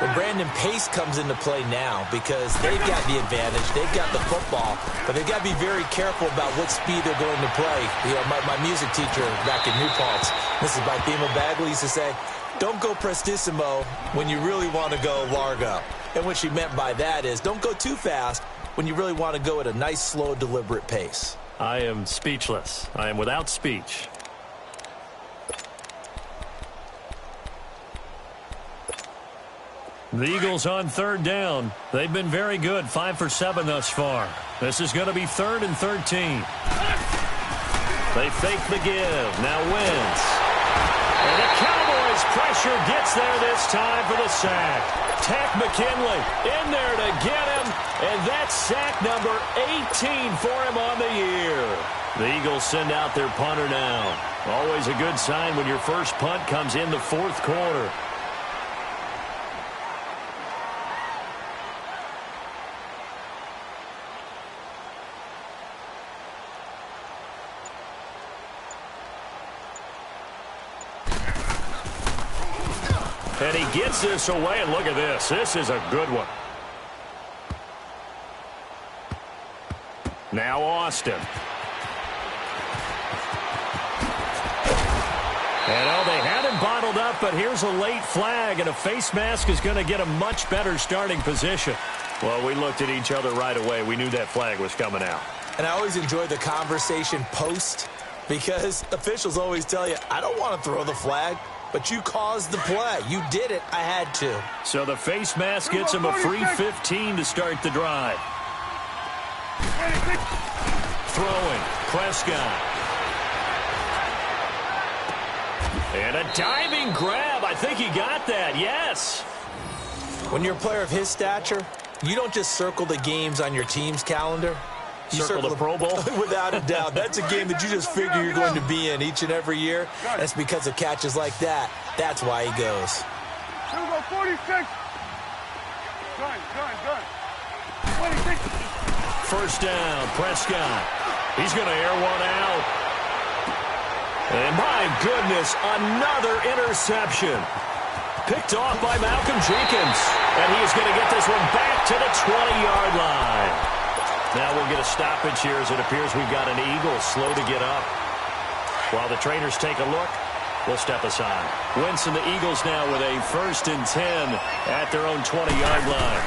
Well, Brandon, pace comes into play now because they've got the advantage. They've got the football, but they've got to be very careful about what speed they're going to play. You know, my music teacher back in New Paltz, Mrs. Bithema Bagley, used to say, don't go prestissimo when you really want to go largo. And what she meant by that is don't go too fast when you really want to go at a nice, slow, deliberate pace. I am speechless. I am without speech. The Eagles on 3rd down. They've been very good, 5 for 7 thus far. This is going to be 3rd and 13. They fake the give. Now Wentz. And the Cowboys pressure gets there this time for the sack. Tack McKinley in there to get him. And that's sack number 18 for him on the year. The Eagles send out their punter now. Always a good sign when your first punt comes in the 4th quarter. And he gets this away, and look at this. This is a good one. Now Austin. And they had him bottled up, but here's a late flag, and a face mask is going to get a much better starting position. Well, we looked at each other right away. We knew that flag was coming out. And I always enjoy the conversation post, because officials always tell you, I don't want to throw the flag, but you caused the play. You did it. I had to. So the face mask gets him a free 15 to start the drive. Throwing, Prescott. And a diving grab. I think he got that, yes. When you're a player of his stature, you don't just circle the games on your team's calendar. You circle the Pro Bowl? Without a doubt. That's a game that you just figure you're going to be in each and every year. That's because of catches like that. That's why he goes. Here we go, 46. Done. 26. First down, Prescott. He's going to air one out. And my goodness, another interception. Picked off by Malcolm Jenkins. And he is going to get this one back to the 20-yard line. Now we'll get a stoppage here as it appears we've got an Eagle slow to get up. While the trainers take a look, we'll step aside. Wentz and the Eagles now with a 1st and 10 at their own 20-yard line.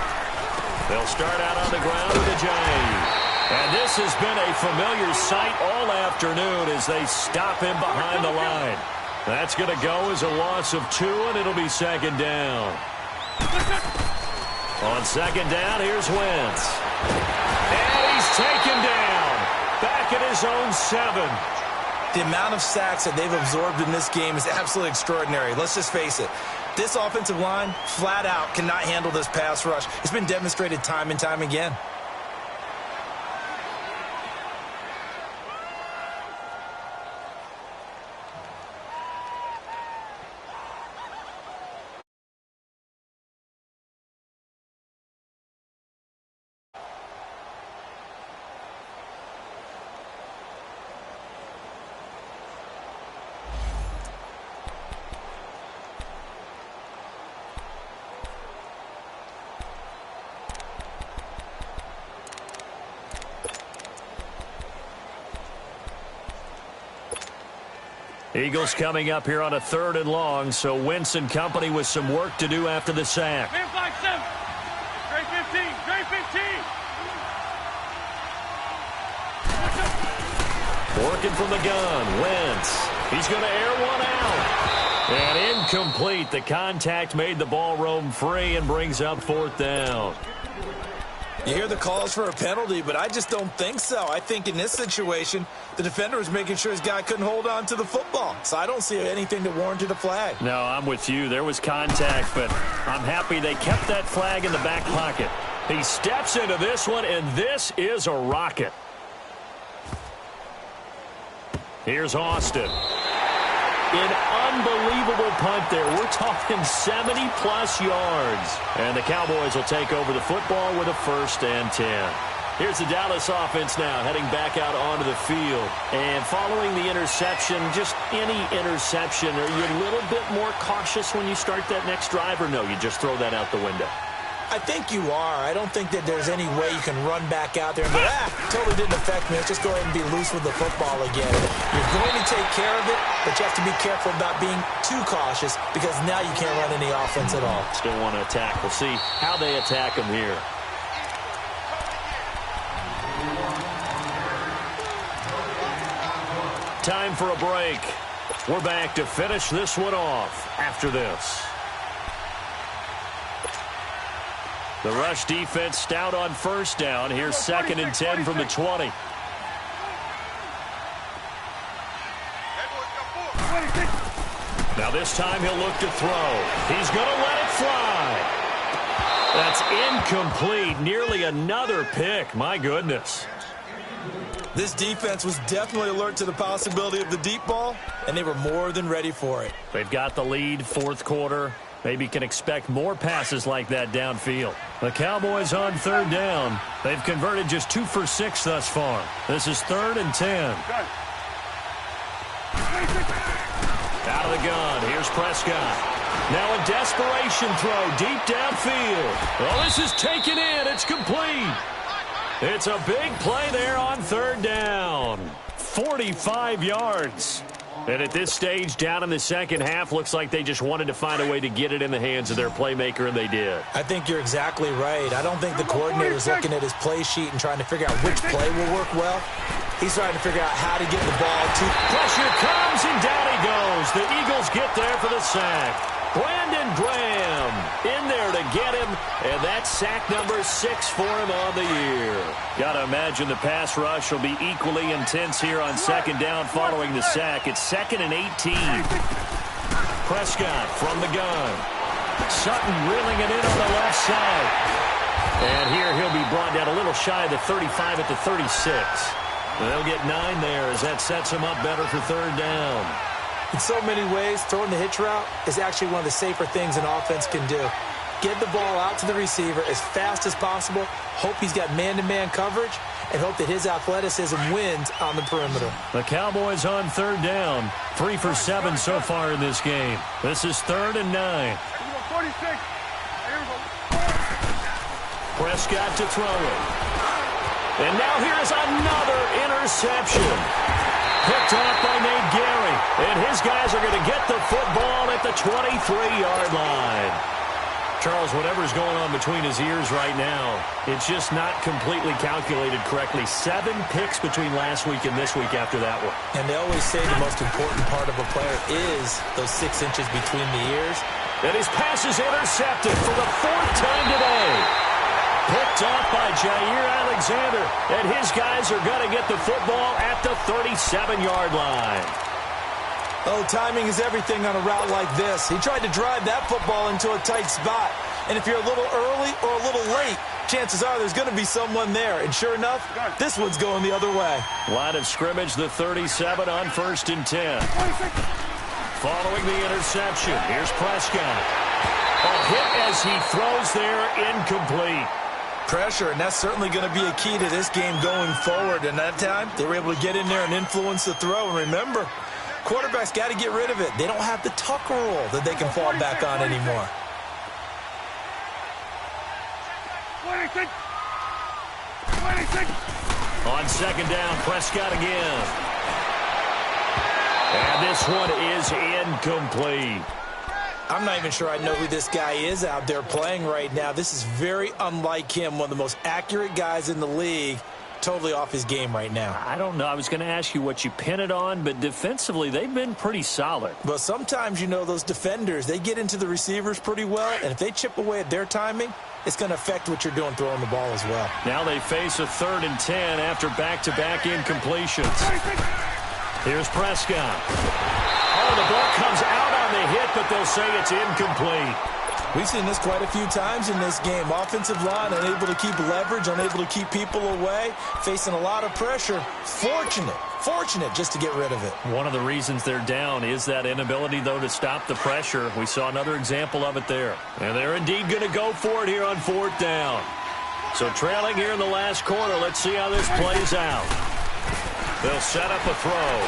They'll start out on the ground with a J. And this has been a familiar sight all afternoon as they stop him behind the line. That's going to go as a loss of 2, and it'll be 2nd down. On 2nd down, here's Wentz. And he's taken down. Back at his own 7. The amount of sacks that they've absorbed in this game is absolutely extraordinary. Let's just face it. This offensive line, flat out, cannot handle this pass rush. It's been demonstrated time and time again. Eagles coming up here on a 3rd and long, so Wentz and company with some work to do after the sack. Man flag 7. Straight 15. Straight 15. Working from the gun, Wentz. He's going to air one out. And incomplete. The contact made the ball roam free and brings up 4th down. You hear the calls for a penalty, but I just don't think so. I think in this situation, the defender was making sure his guy couldn't hold on to the football. So I don't see anything that warranted a flag. No, I'm with you. There was contact, but I'm happy they kept that flag in the back pocket. He steps into this one, and this is a rocket. Here's Austin. An unbelievable punt there. We're talking 70-plus yards. And the Cowboys will take over the football with a 1st and 10. Here's the Dallas offense now heading back out onto the field. And following the interception, just any interception, are you a little bit more cautious when you start that next drive, or no, you just throw that out the window? I think you are. I don't think that there's any way you can run back out there and go, totally didn't affect me. Let's just go ahead and be loose with the football again. You're going to take care of it, but you have to be careful about being too cautious because now you can't run any offense at all. Still want to attack. We'll see how they attack him here. Time for a break. We're back to finish this one off after this. The rush defense stout on 1st down. Here's 2nd and 10 from the 20. Now this time he'll look to throw. He's going to let it fly. That's incomplete. Nearly another pick. My goodness. This defense was definitely alert to the possibility of the deep ball, and they were more than ready for it. They've got the lead, 4th quarter. Maybe can expect more passes like that downfield. The Cowboys on 3rd down. They've converted just 2 for 6 thus far. This is 3rd and 10. Out of the gun. Here's Prescott. Now a desperation throw deep downfield. Well, this is taken in. It's complete. It's a big play there on third down. 45 yards. And at this stage, down in the second half, looks like they just wanted to find a way to get it in the hands of their playmaker, and they did. I think you're exactly right. I don't think the coordinator's looking at his play sheet and trying to figure out which play will work well. He's trying to figure out how to get the ball to. Pressure comes, and down he goes. The Eagles get there for the sack. Brandon Graham in there to get him, and that's sack number 6 for him on the year. Got to imagine the pass rush will be equally intense here on second down following the sack. It's 2nd and 18. Prescott from the gun. Sutton reeling it in on the left side. And here he'll be brought down a little shy of the 35 at the 36. They'll get 9 there as that sets him up better for third down. In so many ways, throwing the hitch route is actually one of the safer things an offense can do. Get the ball out to the receiver as fast as possible, hope he's got man-to-man coverage, and hope that his athleticism wins on the perimeter. The Cowboys on third down, 3 for 7 so far in this game. This is 3rd and 9. 46. Prescott to throw it. And now here's another interception. Picked off by Nate Gary. And his guys are going to get the football at the 23-yard line. Charles, whatever's going on between his ears right now, it's just not completely calculated correctly. 7 picks between last week and this week after that one. And they always say the most important part of a player is those 6 inches between the ears. And his pass is intercepted for the 4th time today. Picked off by Jair Alexander, and his guys are going to get the football at the 37-yard line. Oh, timing is everything on a route like this. He tried to drive that football into a tight spot, and if you're a little early or a little late, chances are there's going to be someone there, and sure enough, this one's going the other way. Line of scrimmage, the 37 on 1st and 10. Following the interception, here's Prescott. A hit as he throws there, incomplete. Pressure, and that's certainly going to be a key to this game going forward. And that time, they were able to get in there and influence the throw. And remember, quarterbacks got to get rid of it. They don't have the Tucker rule that they can fall back on anymore. 26. 26. On second down, Prescott again. And this one is incomplete. I'm not even sure I know who this guy is out there playing right now. This is very unlike him, one of the most accurate guys in the league, totally off his game right now. I don't know. I was going to ask you what you pin it on, but defensively, they've been pretty solid. But sometimes, you know, those defenders, they get into the receivers pretty well, and if they chip away at their timing, it's going to affect what you're doing throwing the ball as well. Now they face a 3rd and 10 after back-to-back incompletions. Here's Prescott. Oh, the ball comes out on the hit, but they'll say it's incomplete. We've seen this quite a few times in this game. Offensive line unable to keep leverage, unable to keep people away, facing a lot of pressure. Fortunate just to get rid of it. One of the reasons they're down is that inability, though, to stop the pressure. We saw another example of it there. And they're indeed going to go for it here on 4th down. So trailing here in the last quarter, let's see how this plays out. They'll set up a throw.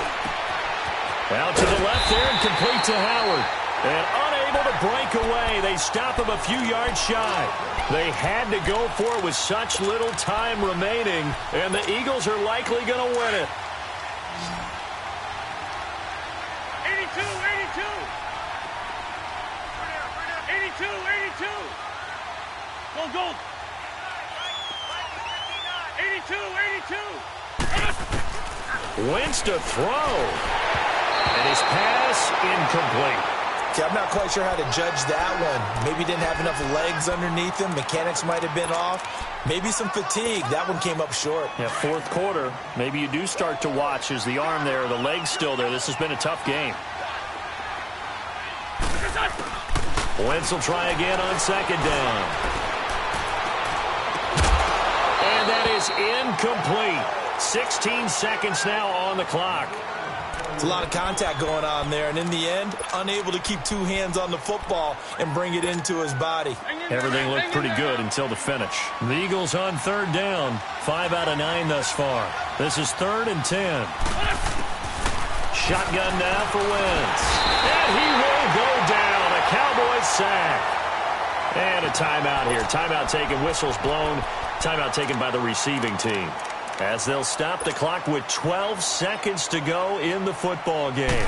Out to the left there and complete to Howard. And unable to break away. They stop him a few yards shy. They had to go for it with such little time remaining, and the Eagles are likely going to win it. 82, 82. 82, 82. Go. 82, 82. Wentz to throw. And his pass incomplete. I'm not quite sure how to judge that one. Maybe didn't have enough legs underneath him. Mechanics might have been off. Maybe some fatigue. That one came up short. Yeah, 4th quarter. Maybe you do start to watch. Is the arm there, the leg's still there. This has been a tough game. Wentz will try again on 2nd down. And that is incomplete. 16 seconds now on the clock. It's a lot of contact going on there, and in the end, unable to keep 2 hands on the football and bring it into his body. Everything looked pretty good until the finish. The Eagles on 3rd down, 5 out of 9 thus far. This is 3rd and 10. Shotgun now for Wentz. And he will go down. A Cowboys sack. And a timeout here. Timeout taken, whistles blown. Timeout taken by the receiving team, as they'll stop the clock with 12 seconds to go in the football game.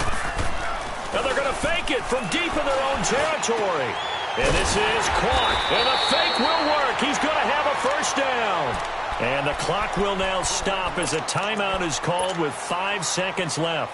Now they're going to fake it from deep in their own territory. And this is caught. And the fake will work. He's going to have a first down. And the clock will now stop as a timeout is called with 5 seconds left.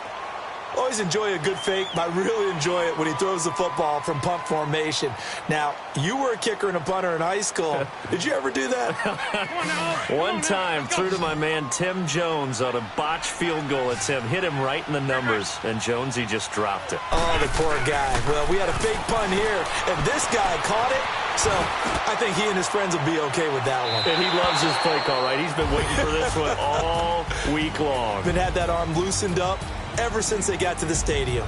Always enjoy a good fake, but I really enjoy it when he throws the football from punt formation. Now, you were a kicker and a punter in high school. Did you ever do that? One time, threw to my man Tim Jones on a botched field goal attempt. Hit him right in the numbers, and Jonesy just dropped it. Oh, the poor guy. Well, we had a fake punt here, and this guy caught it. So I think he and his friends will be okay with that one. And he loves his play call, right? He's been waiting for this one all week long. Been had that arm loosened up ever since they got to the stadium.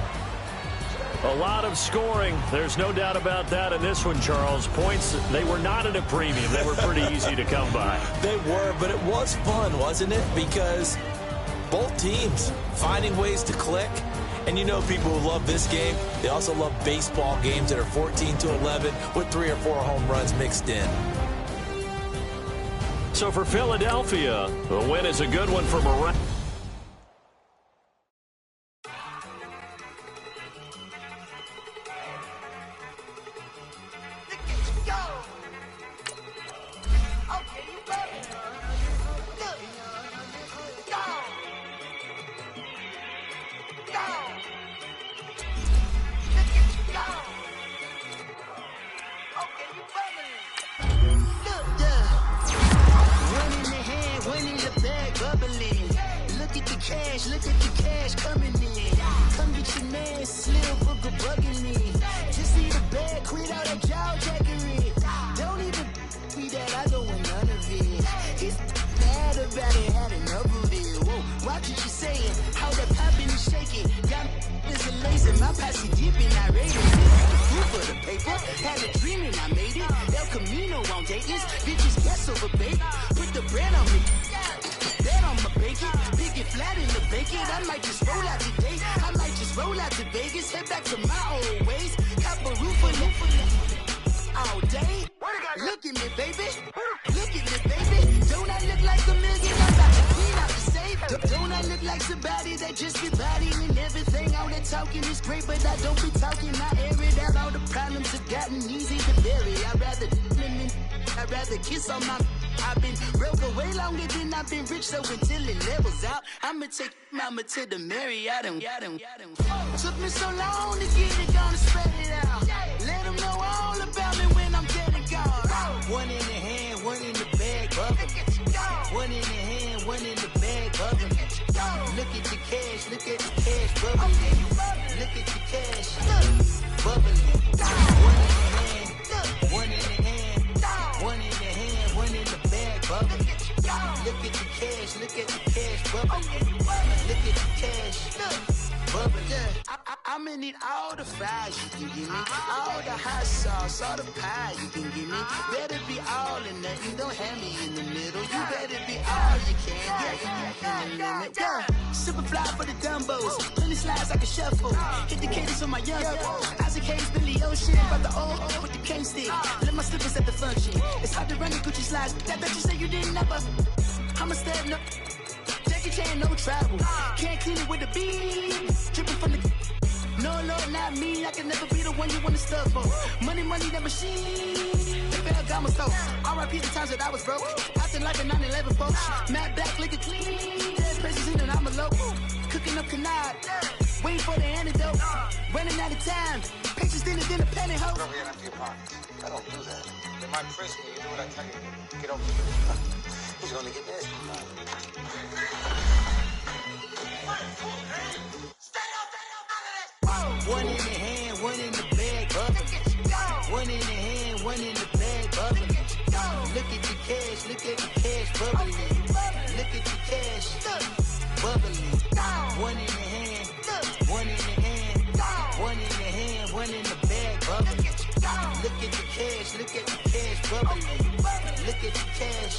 A lot of scoring. There's no doubt about that in this one, Charles. Points, they were not at a premium. They were pretty easy to come by. They were, but it was fun, wasn't it? Because both teams finding ways to click. And you know people who love this game, they also love baseball games that are 14-11 with 3 or 4 home runs mixed in. So for Philadelphia, the win is a good one for Morales. Look at the cash coming in. Come get your man, Slim Booker bugging me. Just need a bag, quit all that jaw jackery. Don't even be that, I don't want none of it. He's mad about it, had enough of it. Whoa, watch what you saying, how that poppin' and shaking. Got is a laser, my posse dipping, I rated it. The food for the paper, had a dream and I made it. El Camino on Dayton's, bitches guess over bait. Put the bread on me. Bet on my bacon, big it flat in the bacon. I might just roll out today. I might just roll out to Vegas, head back to my old ways. Cop a roof all day. Look at me, baby. Look at me, baby. Don't I look like $1 million? I'm about to clean out the safe. Don't I look like somebody that just be bodying everything? All that talking is great, but I don't be talking. I air it out. All the problems have gotten easy to bury. I'd rather kiss on my. I've been broke way longer than I've been rich, so until it levels out, I'ma take mama to the Marriott. Took me so long to get it, gonna spread it out. Let them know all about me when I'm dead and gone. One in the hand, one in the bag, bubble. One in the hand, one in the bag, bubble. Look at the cash, look at the cash, bubble. Look at the cash, bubble. One in the hand, one in the hand, one in the hand, one in the bag, bubble. Look at the cash, look at the cash, bubble. Look at the cash, bubble. I'm gonna need all the fries you can give me, all the hot sauce, all the pie you can give me. Better be all or nothing, don't have me in the middle. You better be all you can, yeah. Super fly for the Dumbos, plenty slides like a shuffle. Hit the cadence on my young Isaac Hayes, Billy Ocean, about the old with the cane stick. Let my slippers at the function. It's hard to run the Gucci slides. That bet you say you didn't never. I'm a step no. Jackie Chan, no travel. Can't clean it with the beat. Dripping from the. No, Lord, not me. I can never be the one you want to stuff for. Money, that machine. They fell got my soul. R.I.P. the times that I was broke. Acting like a 9/11 folks. Matt Black, liquor clean. Dead presses in and I'm a local. Cooking up canard. Waiting for the antidote. Running out of time. Patience thinner than a penny hoe. Over here in a few pockets. I don't do that. In my prison, you do what I tell you. Get over here. He's gonna get nasty. One in the hand, one in the bag, bubble. One in the hand, one in the bag, bubble. Look at the cash, look at the cash, bubbling. Look at the cash, bubbling. One in the hand, one in the hand, one in the hand, one in the bag, bubbling. Look at the cash, look at the cash, bubbling. Look at the cash.